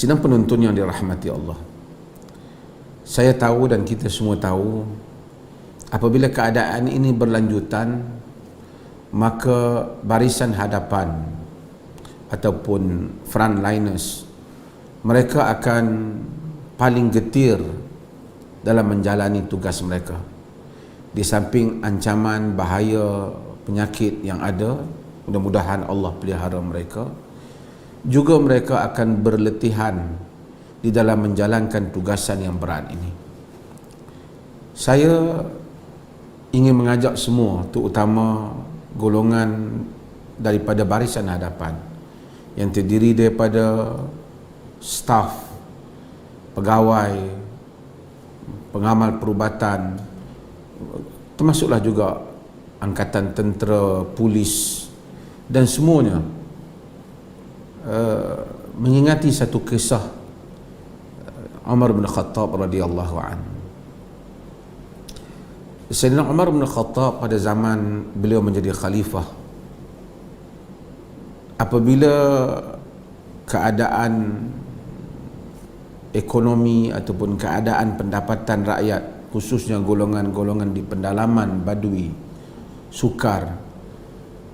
Sidang penonton yang dirahmati Allah, saya tahu dan kita semua tahu, apabila keadaan ini berlanjutan, maka barisan hadapan ataupun frontliners, mereka akan paling getir dalam menjalani tugas mereka. Di samping ancaman bahaya penyakit yang ada, mudah-mudahan Allah pelihara mereka, juga mereka akan berletihan di dalam menjalankan tugasan yang berat ini. Saya ingin mengajak semua, terutama golongan daripada barisan hadapan yang terdiri daripada staf, pegawai, pengamal perubatan, termasuklah juga angkatan tentera, polis dan semuanya, mengingati satu kisah Umar bin Khattab radhiyallahu anhu. Sayyidina Umar bin Khattab pada zaman beliau menjadi khalifah, apabila keadaan ekonomi ataupun keadaan pendapatan rakyat, khususnya golongan-golongan di pendalaman Badui sukar,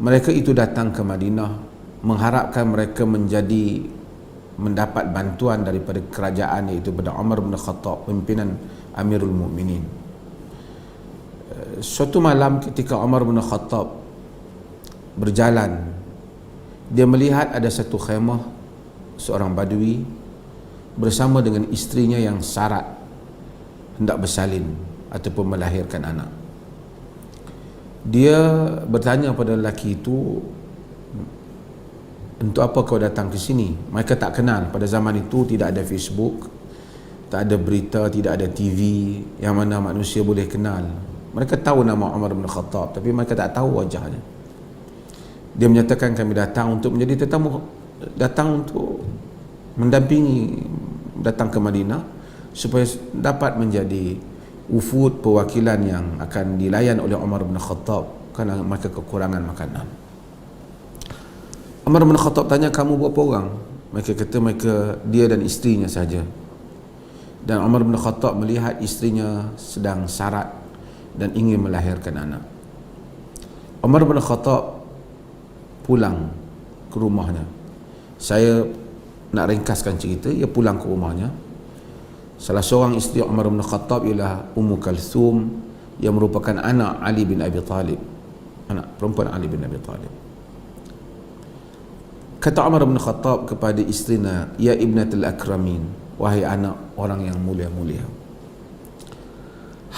mereka itu datang ke Madinah mengharapkan mereka mendapat bantuan daripada kerajaan, iaitu pada Umar bin Khattab, pimpinan Amirul Mukminin. Suatu malam ketika Umar bin Khattab berjalan, dia melihat ada satu khemah seorang Badui bersama dengan isterinya yang sarat, hendak bersalin ataupun melahirkan anak. Dia bertanya pada lelaki itu, untuk apa kau datang ke sini? Mereka tak kenal. Pada zaman itu tidak ada Facebook, tak ada berita, tidak ada TV yang mana manusia boleh kenal. Mereka tahu nama Umar bin Khattab, tapi mereka tak tahu wajahnya. Dia menyatakan, kami datang untuk menjadi tetamu, datang untuk mendampingi, datang ke Madinah supaya dapat menjadi wufud, perwakilan yang akan dilayan oleh Umar bin Khattab kerana mereka kekurangan makanan. Umar bin Khattab tanya, kamu berapa orang? Mereka kata dia dan isterinya saja. Dan Umar bin Khattab melihat isterinya sedang sarat dan ingin melahirkan anak. Umar bin Khattab pulang ke rumahnya. Saya nak ringkaskan cerita. Ia pulang ke rumahnya. Salah seorang isteri Umar bin Khattab ialah Ummu Kalthum, yang merupakan anak Ali bin Abi Talib, anak perempuan Ali bin Abi Talib. Kata Umar bin Khattab kepada isterinya, ya ibnatul akramin, wahai anak orang yang mulia-mulia,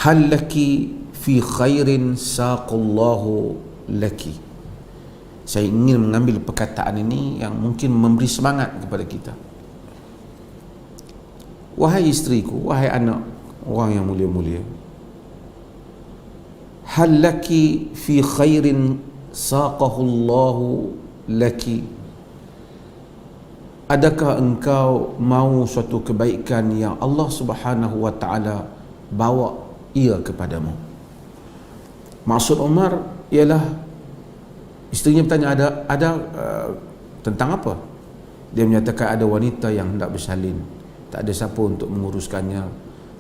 hal laki fi khairin saqallahu laki. Saya ingin mengambil perkataan ini yang mungkin memberi semangat kepada kita. Wahai isteriku, wahai anak orang yang mulia-mulia, hal laki fi khairin saqahullahu laki. Adakah engkau mahu suatu kebaikan yang Allah Subhanahu wa taala bawa ia kepadamu? Maksud Umar ialah, isterinya bertanya, ada tentang apa? Dia menyatakan ada wanita yang hendak bersalin, tak ada siapa untuk menguruskannya,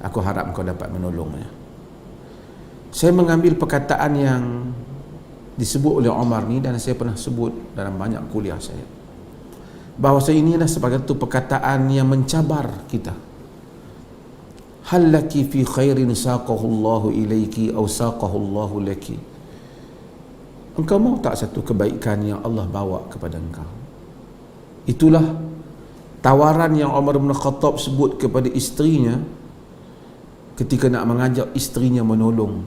aku harap engkau dapat menolongnya. Saya mengambil perkataan yang disebut oleh Umar ni, dan saya pernah sebut dalam banyak kuliah saya, bahawa inilah sebagai satu perkataan yang mencabar kita. Hal laki fi khairin saqahu Allahu ilaiki aw saqahu Allahu laki. Engkau mahu tak satu kebaikan yang Allah bawa kepada engkau? Itulah tawaran yang Umar bin Khattab sebut kepada isterinya ketika nak mengajak isterinya menolong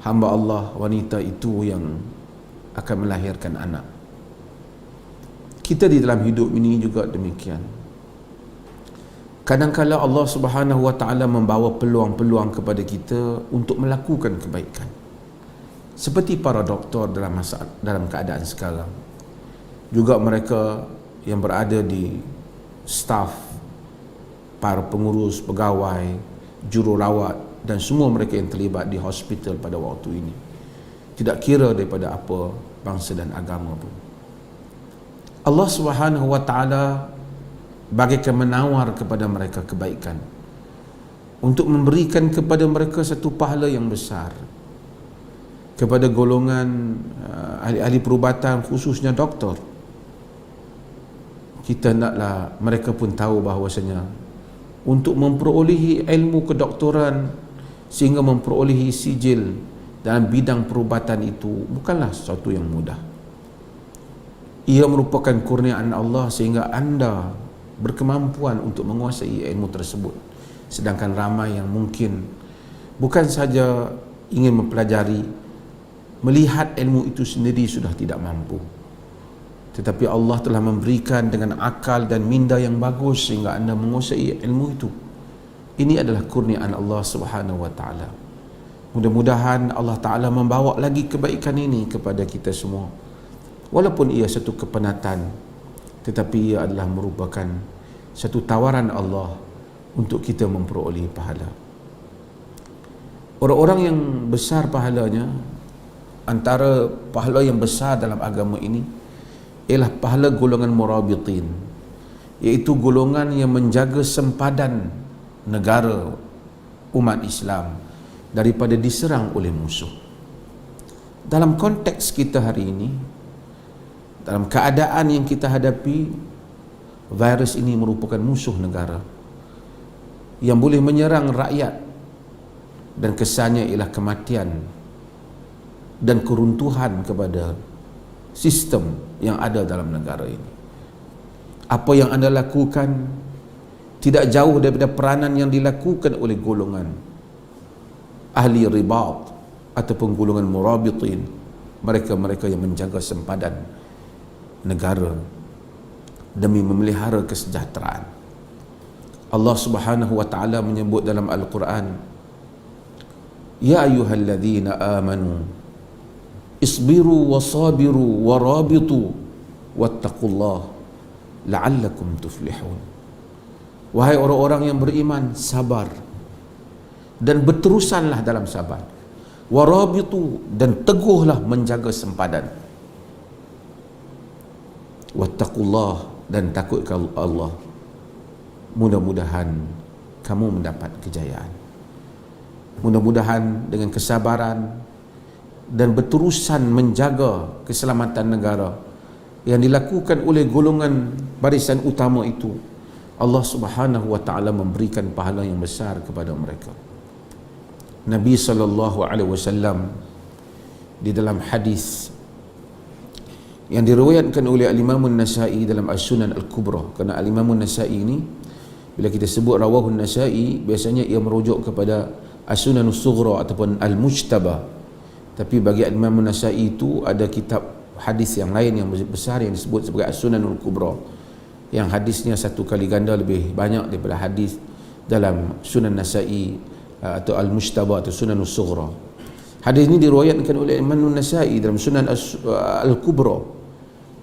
hamba Allah wanita itu yang akan melahirkan anak. Kita di dalam hidup ini juga demikian. Kadang-kadang Allah Subhanahu wa taala membawa peluang-peluang kepada kita untuk melakukan kebaikan. Seperti para doktor dalam keadaan sekarang. Juga mereka yang berada di staf, para pengurus, pegawai, jururawat dan semua mereka yang terlibat di hospital pada waktu ini. Tidak kira daripada apa bangsa dan agama pun. Allah Subhanahu wa taala bagaikan menawar kepada mereka kebaikan, untuk memberikan kepada mereka satu pahala yang besar. Kepada golongan ahli-ahli perubatan, khususnya doktor, kita naklah mereka pun tahu bahawasanya untuk memperolehi ilmu kedoktoran sehingga memperolehi sijil dalam bidang perubatan itu bukanlah sesuatu yang mudah. Ia merupakan kurniaan Allah sehingga anda berkemampuan untuk menguasai ilmu tersebut, sedangkan ramai yang mungkin bukan saja ingin mempelajari, melihat ilmu itu sendiri sudah tidak mampu, tetapi Allah telah memberikan dengan akal dan minda yang bagus sehingga anda menguasai ilmu itu. Ini adalah kurniaan Allah Subhanahu wa taala. Mudah-mudahan Allah taala membawa lagi kebaikan ini kepada kita semua. Walaupun ia satu kepenatan, tetapi ia adalah merupakan satu tawaran Allah untuk kita memperoleh pahala. Orang-orang yang besar pahalanya, antara pahala yang besar dalam agama ini ialah pahala golongan murabitin, iaitu golongan yang menjaga sempadan negara umat Islam daripada diserang oleh musuh. Dalam konteks kita hari ini, dalam keadaan yang kita hadapi, virus ini merupakan musuh negara yang boleh menyerang rakyat, dan kesannya ialah kematian dan keruntuhan kepada sistem yang ada dalam negara ini. Apa yang anda lakukan tidak jauh daripada peranan yang dilakukan oleh golongan ahli ribat ataupun golongan murabitin, mereka-mereka yang menjaga sempadan negara demi memelihara kesejahteraan. Allah Subhanahu wa taala menyebut dalam Al-Quran, ya ayyuhalladzina amanu isbiru wasabiru warabitu wattaqullah la'allakum tuflihun. Wahai orang-orang yang beriman, sabar dan berterusanlah dalam sabar, warabitu dan teguhlah menjaga sempadan, wattaqullah dan takut kepada Allah, mudah-mudahan kamu mendapat kejayaan. Mudah-mudahan dengan kesabaran dan berterusan menjaga keselamatan negara yang dilakukan oleh golongan barisan utama itu, Allah Subhanahu wa taala memberikan pahala yang besar kepada mereka. Nabi SAW di dalam hadis yang diriwayatkan oleh Al-Imam An-Nasa'i dalam As-Sunan Al-Kubra, kerana Al-Imam An-Nasa'i ini bila kita sebut rawahu An-Nasa'i, biasanya ia merujuk kepada As-Sunan As-Sughra ataupun Al-Mujtaba, tapi bagi Imam An-Nasa'i itu ada kitab hadis yang lain yang besar yang disebut sebagai As-Sunan Al-Kubra, yang hadisnya satu kali ganda lebih banyak daripada hadis dalam Sunan Nasa'i atau Al-Mujtaba atau Sunan As-Sughra. Hadis ini diriwayatkan oleh Imam An-Nasa'i dalam Sunan Al-Kubra,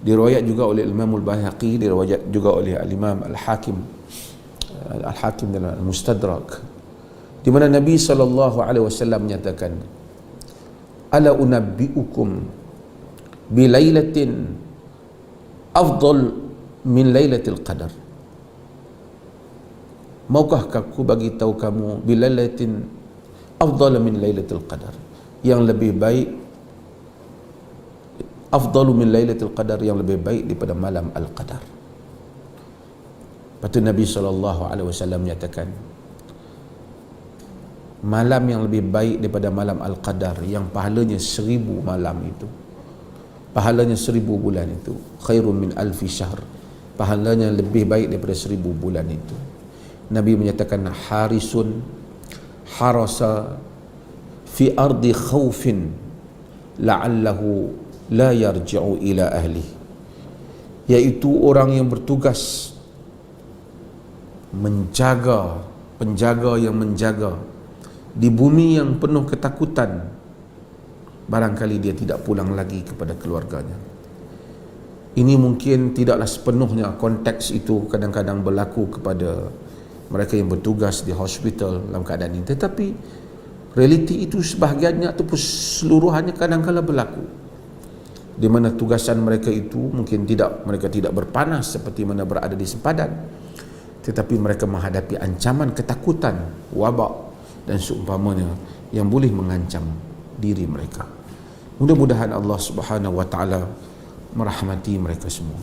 diriwayat juga oleh Imam Al-Baihaqi, diriwayat juga oleh Al-Imam Al-Hakim dalam Al-Mustadrak, di mana Nabi SAW menyatakan, ala unabbi'ukum bilailatin afdal min lailatul qadar. Maukah aku bagi tahu kamu bilailatin afdal min lailatul qadar, yang lebih baik, afdalu min lailatul qadar, yang lebih baik daripada malam al-qadar. Lepas tu Nabi SAW menyatakan, malam yang lebih baik daripada malam al-qadar, yang pahalanya 1000 malam itu, pahalanya 1000 bulan itu, khairun min alfi syahr, pahalanya lebih baik daripada 1000 bulan itu. Nabi menyatakan, harisun harasa fi ardi khawfin la'allahu la yarji'u ila ahli, iaitu orang yang bertugas menjaga, penjaga yang menjaga di bumi yang penuh ketakutan, barangkali dia tidak pulang lagi kepada keluarganya. Ini mungkin tidaklah sepenuhnya konteks itu kadang-kadang berlaku kepada mereka yang bertugas di hospital dalam keadaan ini, tetapi realiti itu sebahagiannya ataupun seluruhannya kadang-kala berlaku, di mana tugasan mereka itu mungkin tidak, mereka tidak berpanas seperti mana berada di sempadan, tetapi mereka menghadapi ancaman ketakutan, wabak dan seumpamanya yang boleh mengancam diri mereka. Mudah-mudahan Allah Subhanahu wa taala merahmati mereka semua.